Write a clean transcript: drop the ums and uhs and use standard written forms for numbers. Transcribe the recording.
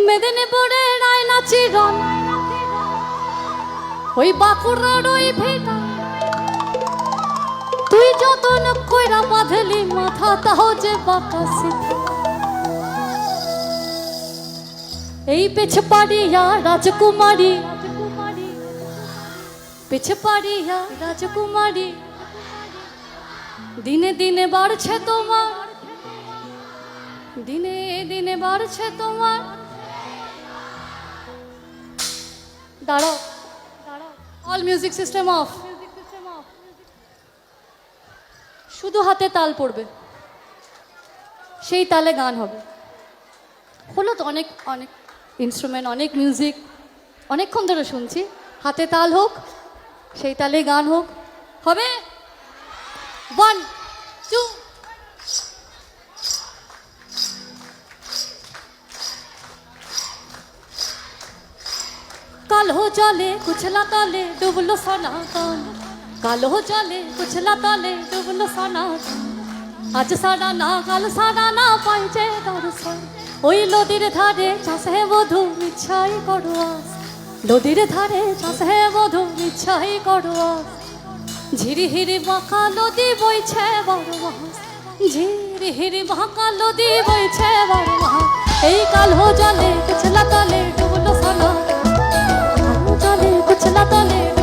মেদিনীপুরের আয়না চিরন ওই বাঁকুড়ার ওই ভেটা তুই যতন কইরা বাঁধলি মাথা তাও যে বাঁকা সিধা এই পেছে পাড়িয়া রাজকুমারী পেছে পাড়িয়া রাজকুমারী দিনে দিনে বাড়ছে তোমার দিনে দিনে বাড়ছে তোমার দাঁড়াও অল মিউজিক সিস্টেম অফ শুধু হাতে তাল পড়বে সেই তালে গান হবে হলো তো অনেক অনেক ইনস্ট্রুমেন্ট অনেক মিউজিক অনেকক্ষণ ধরে শুনছি হাতে তাল হোক সেই তালে গান হোক হবে 1 2 कालो जले कुचला ताले डुबलो सनातन कालो जले कुचला ताले डुबलो सनातन आज साड़ा ना काल साड़ा ना पाइजे दर्शन ओई नदीर धारे चाषे बधू इच्छाई करवास नदीर धारे चाषे बधू इच्छाई करवास झिरी हिरी बाঁকা नदी বইছে বড় মাছ ঝিরি হিরি বাঁকা নদী বইছে বড় মাছ এই কালো জলে কুচলা তালে ডুবলো সনাতন कुचला ताले